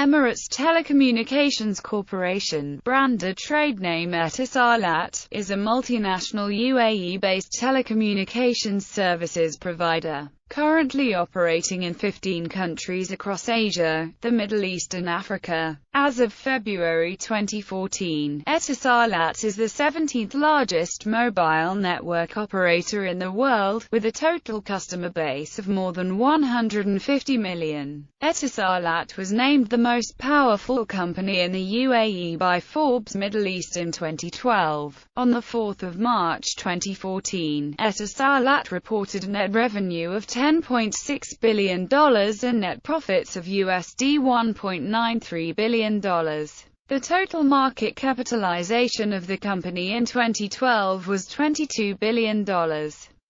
Emirates Telecommunications Corporation, branded trade name Etisalat, is a multinational UAE-based telecommunications services provider, currently operating in 15 countries across Asia, the Middle East and Africa. As of February 2014, Etisalat is the 17th largest mobile network operator in the world, with a total customer base of more than 150 million. Etisalat was named the most powerful company in the UAE by Forbes Middle East in 2012. On 4 March 2014, Etisalat reported a net revenue of $10.6 billion and net profits of $1.93 billion. The total market capitalization of the company in 2012 was $22 billion.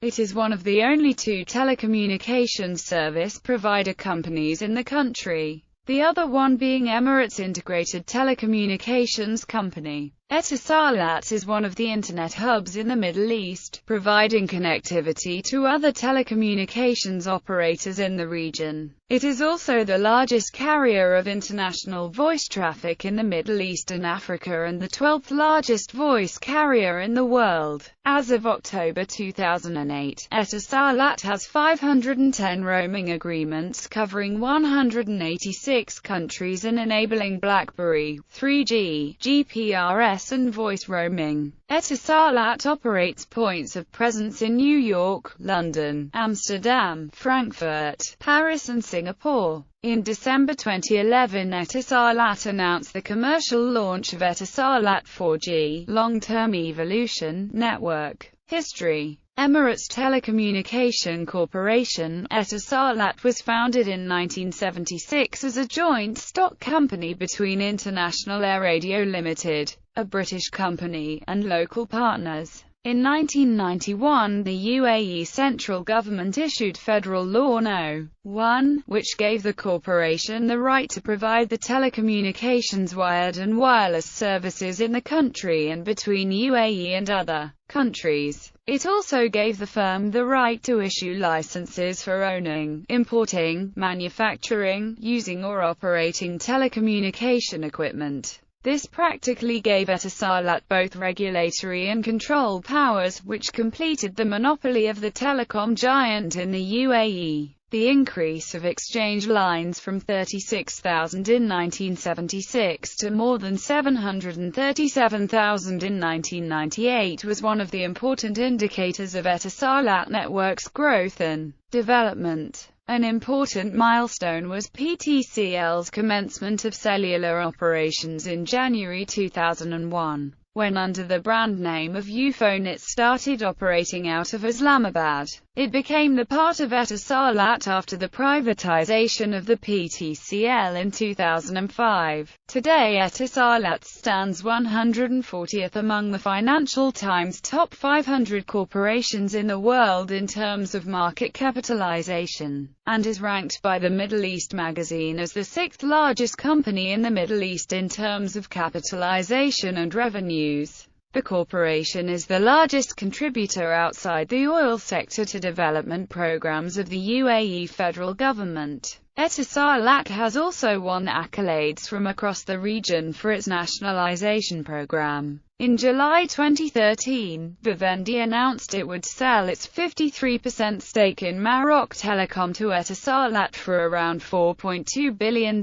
It is one of the only two telecommunications service provider companies in the country, the other one being Emirates Integrated Telecommunications Company. Etisalat is one of the internet hubs in the Middle East, providing connectivity to other telecommunications operators in the region. It is also the largest carrier of international voice traffic in the Middle East and Africa and the 12th largest voice carrier in the world. As of October 2008, Etisalat has 510 roaming agreements covering 186 countries and enabling BlackBerry, 3G, GPRS and voice roaming. Etisalat operates points of presence in New York, London, Amsterdam, Frankfurt, Paris and Singapore. In December 2011, Etisalat announced the commercial launch of Etisalat 4G, long-term evolution, network. History. Emirates Telecommunication Corporation, Etisalat was founded in 1976 as a joint stock company between International Air Radio Limited, a British company, and local partners. In 1991, the UAE central government issued Federal Law No. 1, which gave the corporation the right to provide the telecommunications wired and wireless services in the country and between UAE and other countries. It also gave the firm the right to issue licenses for owning, importing, manufacturing, using or operating telecommunication equipment. This practically gave Etisalat both regulatory and control powers, which completed the monopoly of the telecom giant in the UAE. The increase of exchange lines from 36,000 in 1976 to more than 737,000 in 1998 was one of the important indicators of Etisalat network's growth and development. An important milestone was PTCL's commencement of cellular operations in January 2001, when under the brand name of Ufone it started operating out of Islamabad. It became the part of Etisalat after the privatization of the PTCL in 2005. Today Etisalat stands 140th among the Financial Times top 500 corporations in the world in terms of market capitalization, and is ranked by the Middle East magazine as the 6th largest company in the Middle East in terms of capitalization and revenues. The corporation is the largest contributor outside the oil sector to development programs of the UAE federal government. Etisalat has also won accolades from across the region for its nationalization program. In July 2013, Vivendi announced it would sell its 53% stake in Maroc Telecom to Etisalat for around $4.2 billion.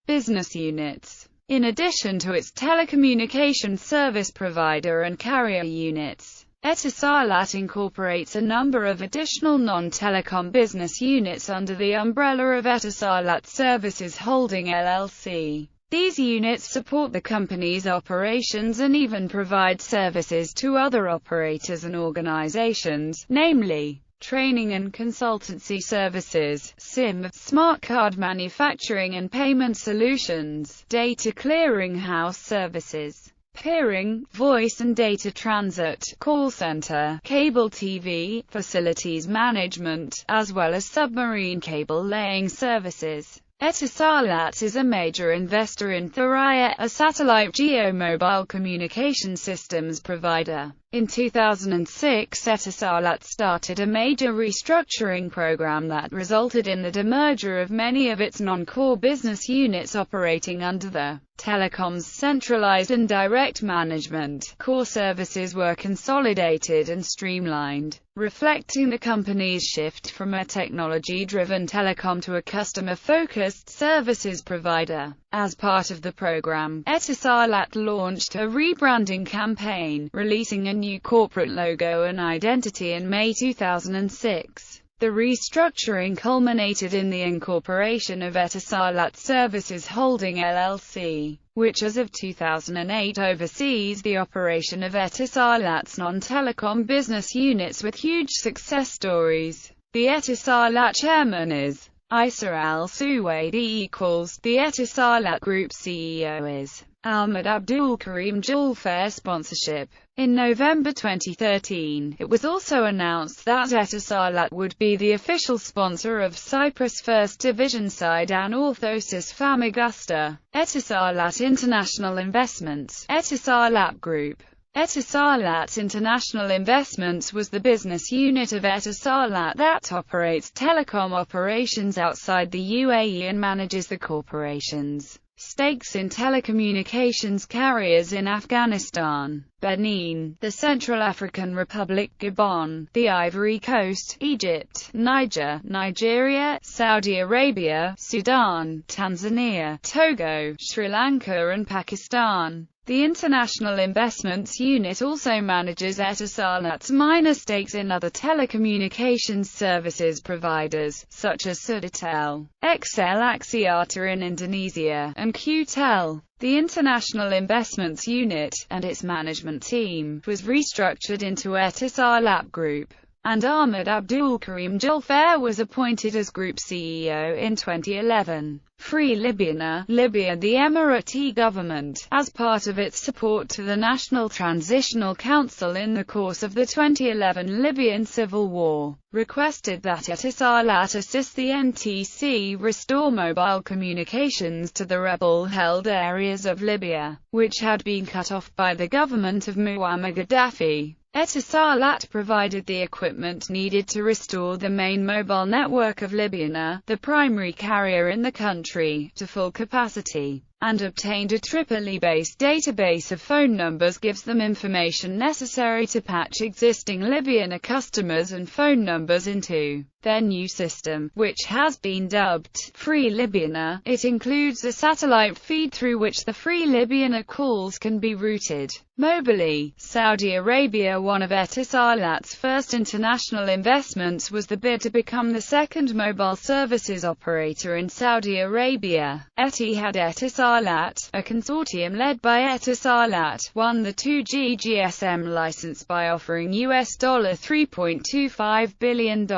Business units. In addition to its telecommunications service provider and carrier units, Etisalat incorporates a number of additional non-telecom business units under the umbrella of Etisalat Services Holding LLC. These units support the company's operations and even provide services to other operators and organizations, namely training and consultancy services, SIM, smart card manufacturing and payment solutions, data clearing house services, peering, voice and data transit, call center, cable TV, facilities management, as well as submarine cable laying services. Etisalat is a major investor in Thuraya, a satellite geo-mobile communication systems provider. In 2006, Etisalat started a major restructuring program that resulted in the demerger of many of its non-core business units operating under the Telecom's centralized and direct management. Core services were consolidated and streamlined, reflecting the company's shift from a technology-driven telecom to a customer-focused services provider. As part of the program, Etisalat launched a rebranding campaign, releasing a new corporate logo and identity in May 2006. The restructuring culminated in the incorporation of Etisalat Services Holding LLC, which as of 2008 oversees the operation of Etisalat's non-telecom business units with huge success stories. The Etisalat chairman is Isa Al-Suwaidi. The Etisalat Group CEO is Ahmed Abdul Karim Julfair. Sponsorship. In November 2013, it was also announced that Etisalat would be the official sponsor of Cyprus' first division side Anorthosis Famagusta. Etisalat International Investments. Etisalat Group. Etisalat International Investments was the business unit of Etisalat that operates telecom operations outside the UAE and manages the corporation's stakes in telecommunications carriers in Afghanistan, Benin, the Central African Republic, Gabon, the Ivory Coast, Egypt, Niger, Nigeria, Saudi Arabia, Sudan, Tanzania, Togo, Sri Lanka and Pakistan. The International Investments Unit also manages Etisalat's minor stakes in other telecommunications services providers, such as Sudatel, XL Axiata in Indonesia, and QTEL. The International Investments Unit, and its management team, was restructured into Etisalat Group, and Ahmed Abdul Karim Julfair was appointed as Group CEO in 2011. Free Libya. The Emirati government, as part of its support to the National Transitional Council in the course of the 2011 Libyan civil war, requested that Etisalat assist the NTC restore mobile communications to the rebel-held areas of Libya, which had been cut off by the government of Muammar Gaddafi. Etisalat provided the equipment needed to restore the main mobile network of Libya, the primary carrier in the country, to full capacity, and obtained a Tripoli-based database of phone numbers gives them information necessary to patch existing Libyan customers and phone numbers into their new system, which has been dubbed Free Libya. It includes a satellite feed through which the Free Libya calls can be routed mobilely. Saudi Arabia. One of Etisalat's first international investments was the bid to become the second mobile services operator in Saudi Arabia. Etihad Etisalat, a consortium led by Etisalat, won the 2G GSM license by offering US $3.25 billion.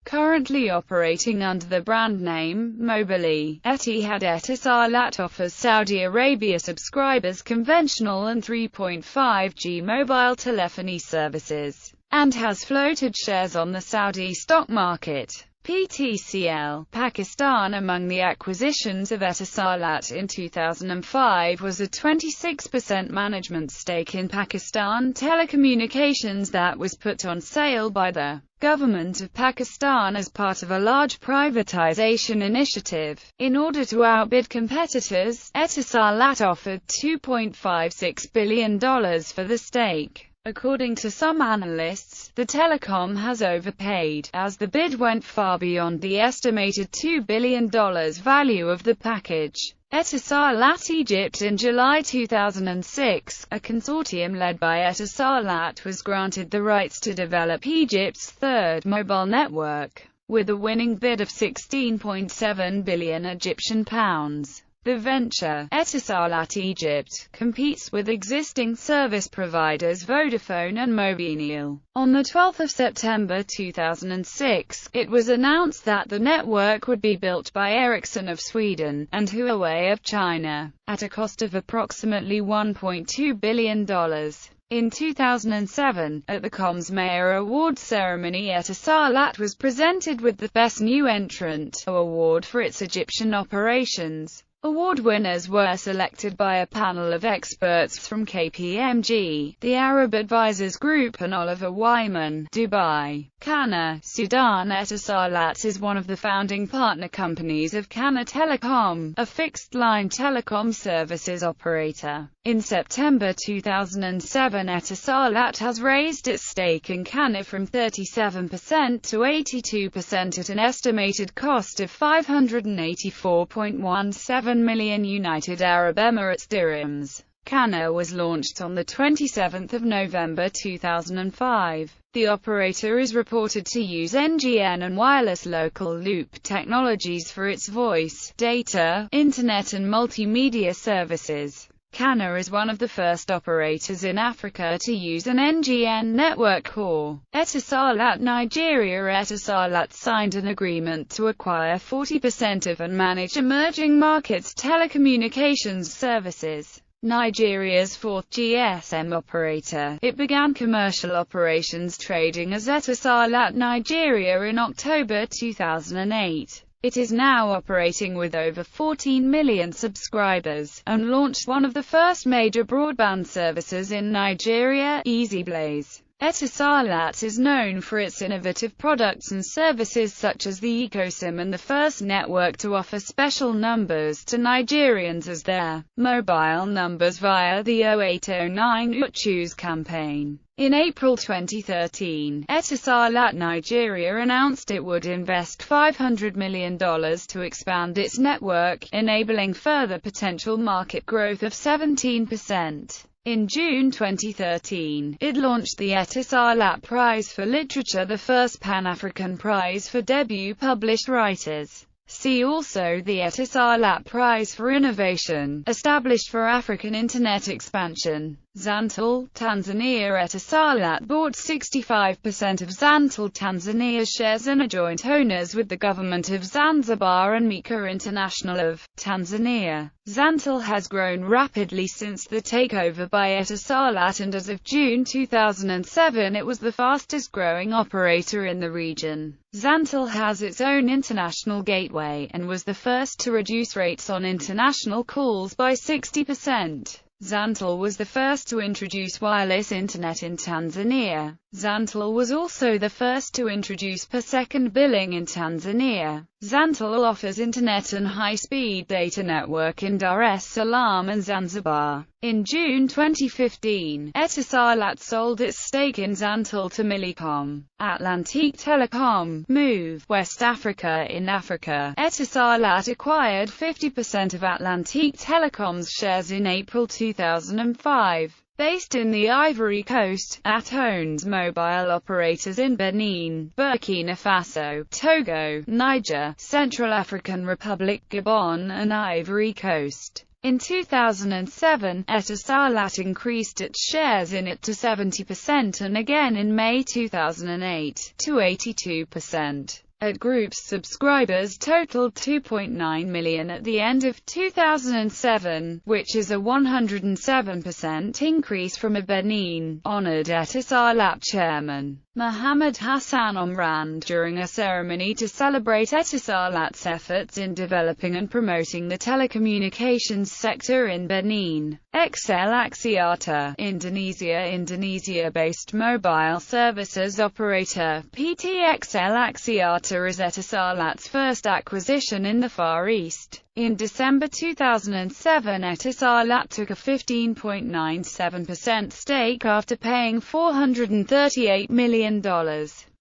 Currently operating under the brand name Mobily, Etihad Etisalat offers Saudi Arabia subscribers conventional and 3.5G mobile telephony services, and has floated shares on the Saudi stock market. PTCL, Pakistan. Among the acquisitions of Etisalat in 2005 was a 26% management stake in Pakistan Telecommunications that was put on sale by the government of Pakistan as part of a large privatization initiative. In order to outbid competitors, Etisalat offered $2.56 billion for the stake. According to some analysts, the telecom has overpaid, as the bid went far beyond the estimated $2 billion value of the package. Etisalat Egypt. In July 2006, a consortium led by Etisalat was granted the rights to develop Egypt's third mobile network, with a winning bid of £16.7 billion Egyptian pounds. The venture, Etisalat Egypt, competes with existing service providers Vodafone and Mobineal. On 12 September 2006, it was announced that the network would be built by Ericsson of Sweden, and Huawei of China, at a cost of approximately $1.2 billion. In 2007, at the Comms Mayor Awards ceremony, Etisalat was presented with the Best New Entrant award for its Egyptian operations. Award winners were selected by a panel of experts from KPMG, the Arab Advisors Group and Oliver Wyman, Dubai. Kana, Sudan. Etisalat is one of the founding partner companies of Kana Telecom, a fixed-line telecom services operator. In September 2007, Etisalat has raised its stake in Kana from 37% to 82% at an estimated cost of $584.17 million United Arab Emirates dirhams. Kana was launched on the 27th of November 2005. The operator is reported to use NGN and wireless local loop technologies for its voice, data, internet and multimedia services. Kana is one of the first operators in Africa to use an NGN network core. Etisalat Nigeria. Etisalat signed an agreement to acquire 40% of and manage emerging markets telecommunications services. Nigeria's fourth GSM operator, it began commercial operations trading as Etisalat Nigeria in October 2008. It is now operating with over 14 million subscribers, and launched one of the first major broadband services in Nigeria, EasyBlaze. Etisalat is known for its innovative products and services such as the eCoSIM and the first network to offer special numbers to Nigerians as their mobile numbers via the 0809 Choose campaign. In April 2013, Etisalat Nigeria announced it would invest $500 million to expand its network, enabling further potential market growth of 17%. In June 2013, it launched the Etisalat Prize for Literature, the first Pan-African prize for debut published writers. See also the Etisalat Prize for Innovation, established for African Internet expansion. Zantel, Tanzania. Etisalat bought 65% of Zantel Tanzania's shares and are joint owners with the government of Zanzibar and Mika International of Tanzania. Zantel has grown rapidly since the takeover by Etisalat, and as of June 2007 it was the fastest growing operator in the region. Zantel has its own international gateway, and was the first to reduce rates on international calls by 60%. Zantel was the first to introduce wireless internet in Tanzania. Zantel was also the first to introduce per-second billing in Tanzania. Zantel offers internet and high-speed data network in Dar es Salaam and Zanzibar. In June 2015, Etisalat sold its stake in Zantel to Millicom. Atlantique Telecom, Move, West Africa. In Africa, Etisalat acquired 50% of Atlantique Telecom's shares in April 2005. Based in the Ivory Coast, AT owns mobile operators in Benin, Burkina Faso, Togo, Niger, Central African Republic, Gabon and Ivory Coast. In 2007, Etisalat increased its shares in it to 70% and again in May 2008, to 82%. At Group's subscribers totaled 2.9 million at the end of 2007, which is a 107% increase from a Benin-honored Etisalat chairman, Mohammed Hassan Omrand, during a ceremony to celebrate Etisalat's efforts in developing and promoting the telecommunications sector in Benin. XL Axiata, Indonesia. Indonesia-based mobile services operator, PT XL Axiata is Etisalat's first acquisition in the Far East. In December 2007, Etisalat took a 15.97% stake after paying $438 million.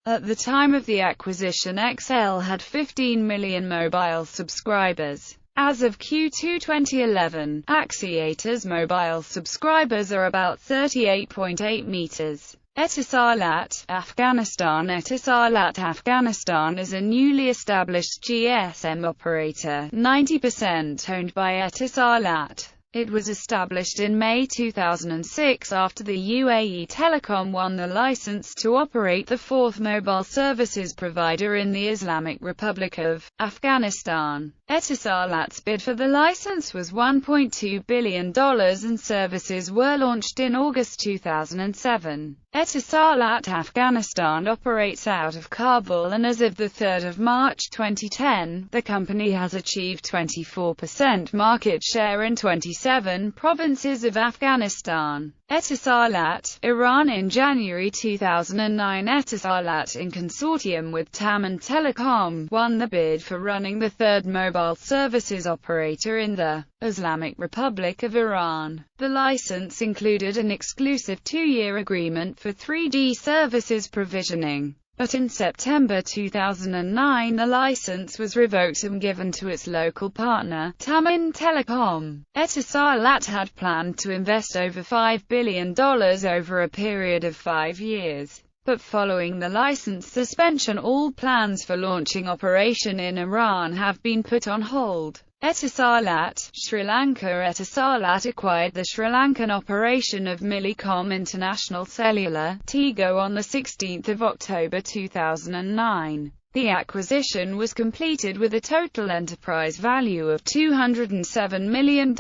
At the time of the acquisition, XL had 15 million mobile subscribers. As of Q2 2011, Axiata's mobile subscribers are about 38.8 meters. Etisalat, Afghanistan. Etisalat Afghanistan is a newly established GSM operator, 90% owned by Etisalat. It was established in May 2006 after the UAE Telecom won the license to operate the fourth mobile services provider in the Islamic Republic of Afghanistan. Etisalat's bid for the license was $1.2 billion and services were launched in August 2007. Etisalat Afghanistan operates out of Kabul, and as of 3 March 2010, the company has achieved 24% market share in 27 provinces of Afghanistan. Etisalat, Iran. In January 2009, Etisalat, in consortium with Taman Telecom, won the bid for running the third mobile services operator in the Islamic Republic of Iran. The license included an exclusive 2-year agreement for 3G services provisioning. But in September 2009 the license was revoked and given to its local partner, Taman Telecom. Etisalat had planned to invest over $5 billion over a period of 5 years. But following the license suspension, all plans for launching operation in Iran have been put on hold. Etisalat, Sri Lanka. Etisalat acquired the Sri Lankan operation of Millicom International Cellular, Tigo, on 16 October 2009. The acquisition was completed with a total enterprise value of $207 million,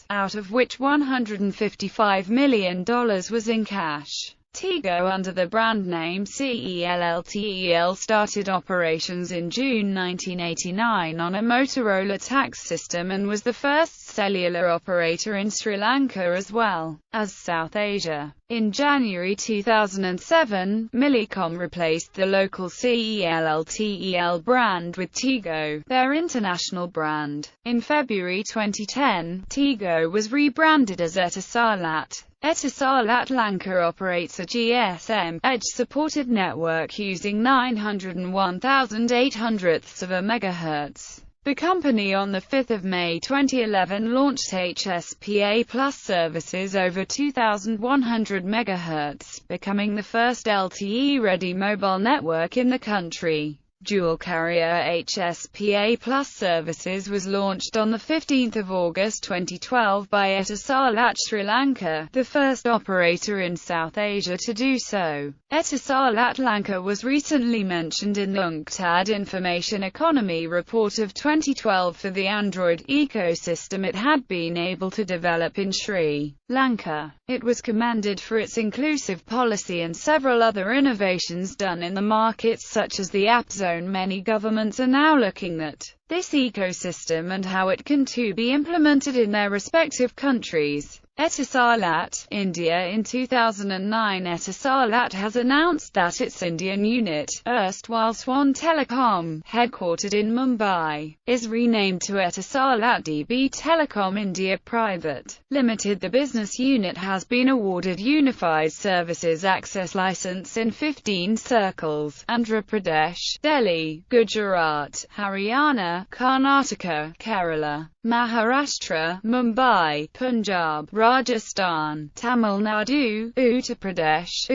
out of which $155 million was in cash. Tigo, under the brand name CELLTEL, started operations in June 1989 on a Motorola tax system and was the first cellular operator in Sri Lanka as well as South Asia. In January 2007, Millicom replaced the local CELLTEL brand with Tigo, their international brand. In February 2010, Tigo was rebranded as Etisalat. Etisalat Lanka operates a GSM Edge-supported network using 901,800ths of a megahertz. The company on 5 May 2011 launched HSPA Plus services over 2,100 MHz, becoming the first LTE-ready mobile network in the country. Dual-carrier HSPA Plus services was launched on 15 August 2012 by Etisalat Sri Lanka, the first operator in South Asia to do so. Etisalat Lanka was recently mentioned in the UNCTAD Information Economy Report of 2012 for the Android ecosystem it had been able to develop in Sri Lanka. It was commended for its inclusive policy and several other innovations done in the markets such as the App Zone. Many governments are now looking at this ecosystem and how it can too be implemented in their respective countries. Etisalat, India. In 2009, Etisalat has announced that its Indian unit, erstwhile Swan Telecom, headquartered in Mumbai, is renamed to Etisalat DB Telecom India Private Limited. The business unit has been awarded Unified Services Access License in 15 circles: Andhra Pradesh, Delhi, Gujarat, Haryana, Karnataka, Kerala, Maharashtra, Mumbai, Punjab, Rajasthan, Tamil Nadu, Uttar Pradesh,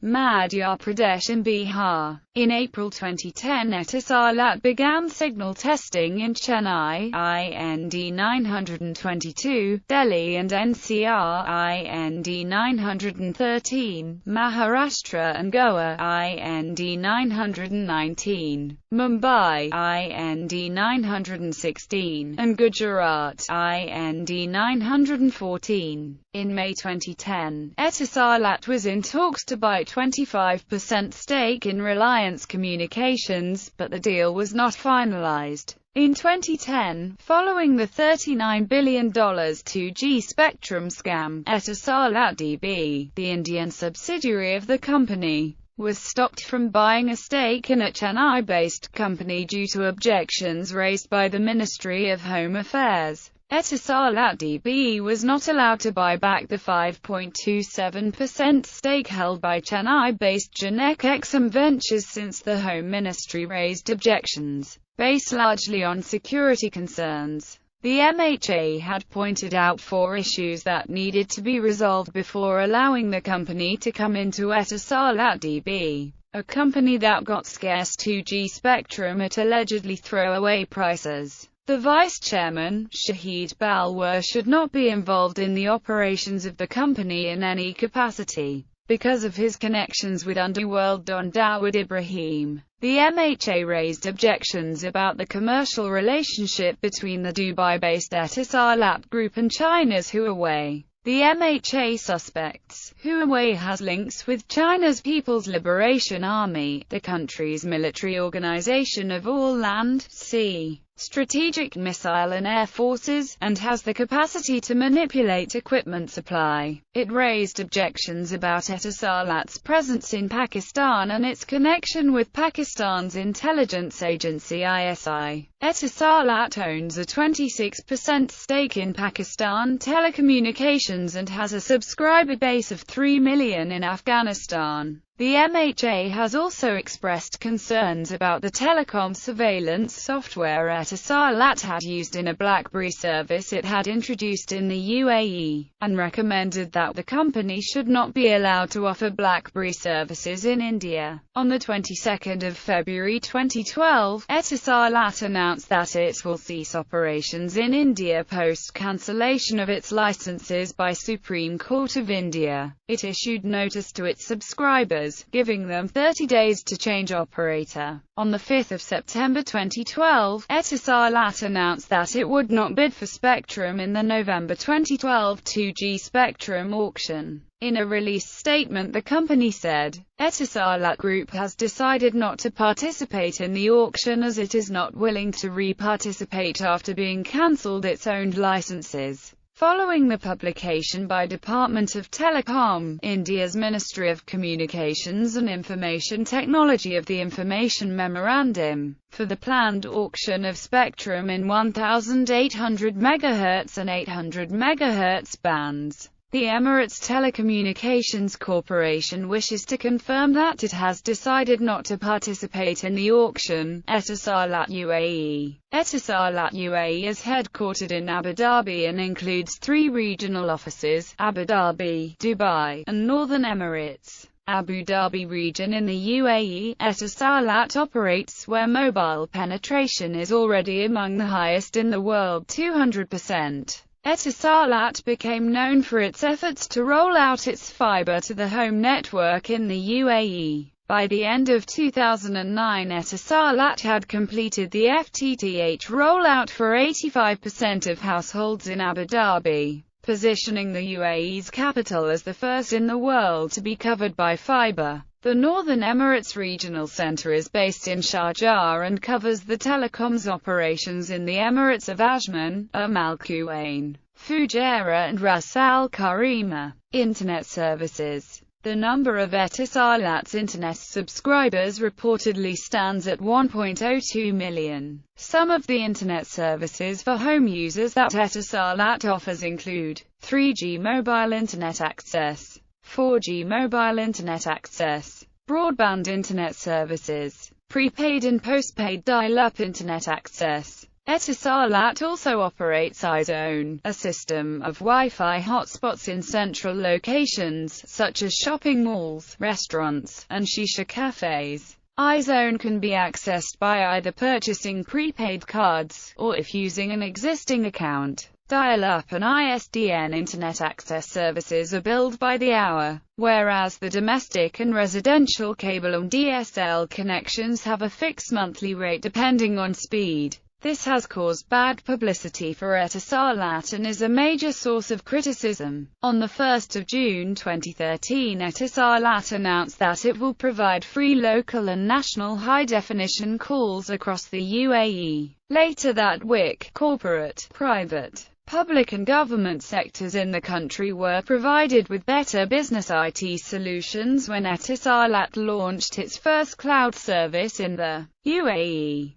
Madhya Pradesh and Bihar. In April 2010, Etisalat began signal testing in Chennai, IND 922, Delhi and NCR, IND 913, Maharashtra and Goa, IND 919, Mumbai, IND 916, and Gujarat, IND 914. In May 2010, Etisalat was in talks to buy 25% stake in Reliance Communications, but the deal was not finalized. In 2010, following the $39 billion 2G spectrum scam, Etisalat DB, the Indian subsidiary of the company, was stopped from buying a stake in a Chennai-based company due to objections raised by the Ministry of Home Affairs. Etisalat DB was not allowed to buy back the 5.27% stake held by Chennai-based Janek Exim Ventures since the Home Ministry raised objections, based largely on security concerns. The MHA had pointed out 4 issues that needed to be resolved before allowing the company to come into Etisalat DB, a company that got scarce 2G spectrum at allegedly throwaway prices. The vice chairman, Shahid Balwar, should not be involved in the operations of the company in any capacity. because of his connections with underworld don Dawood Ibrahim. The MHA raised objections about the commercial relationship between the Dubai-based Etisalat group and China's Huawei. The MHA suspects Huawei has links with China's People's Liberation Army, the country's military organization of all land, sea, strategic missile and air forces, and has the capacity to manipulate equipment supply. It raised objections about Etisalat's presence in Pakistan and its connection with Pakistan's intelligence agency ISI. Etisalat owns a 26% stake in Pakistan Telecommunications and has a subscriber base of 3 million in Afghanistan. The MHA has also expressed concerns about the telecom surveillance software Etisalat had used in a BlackBerry service it had introduced in the UAE, and recommended that the company should not be allowed to offer BlackBerry services in India. On the 22nd of February 2012, Etisalat announced that it will cease operations in India post-cancellation of its licenses by Supreme Court of India. It issued notice to its subscribers, giving them 30 days to change operator. On the 5th of September 2012, Etisalat announced that it would not bid for spectrum in the November 2012 2G spectrum auction. In a release statement, the company said, Etisalat Group has decided not to participate in the auction as it is not willing to re-participate after being cancelled its owned licenses. Following the publication by Department of Telecom, India's Ministry of Communications and Information Technology of the Information Memorandum, for the planned auction of spectrum in 1800 MHz and 800 MHz bands, the Emirates Telecommunications Corporation wishes to confirm that it has decided not to participate in the auction. Etisalat UAE. Etisalat UAE is headquartered in Abu Dhabi and includes 3 regional offices: Abu Dhabi, Dubai, and Northern Emirates. Abu Dhabi region in the UAE, Etisalat operates where mobile penetration is already among the highest in the world, 200%. Etisalat became known for its efforts to roll out its fiber-to-the-home network in the UAE. By the end of 2009, Etisalat had completed the FTTH rollout for 85% of households in Abu Dhabi, positioning the UAE's capital as the first in the world to be covered by fiber. The Northern Emirates Regional Center is based in Sharjah and covers the telecoms operations in the Emirates of Ajman, Al Quwain, Fujairah and Ras Al Khaimah. Internet services. The number of Etisalat's internet subscribers reportedly stands at 1.02 million. Some of the internet services for home users that Etisalat offers include 3G mobile internet access, 4G mobile internet access, broadband internet services, prepaid and postpaid dial-up internet access. Etisalat also operates iZone, a system of Wi-Fi hotspots in central locations, such as shopping malls, restaurants, and shisha cafes. iZone can be accessed by either purchasing prepaid cards, or if using an existing account. Dial-up and ISDN internet access services are billed by the hour, whereas the domestic and residential cable and DSL connections have a fixed monthly rate depending on speed. This has caused bad publicity for Etisalat and is a major source of criticism. On the 1st of June 2013, Etisalat announced that it will provide free local and national high-definition calls across the UAE. Later that week, corporate, private, public and government sectors in the country were provided with better business IT solutions when Etisalat launched its first cloud service in the UAE.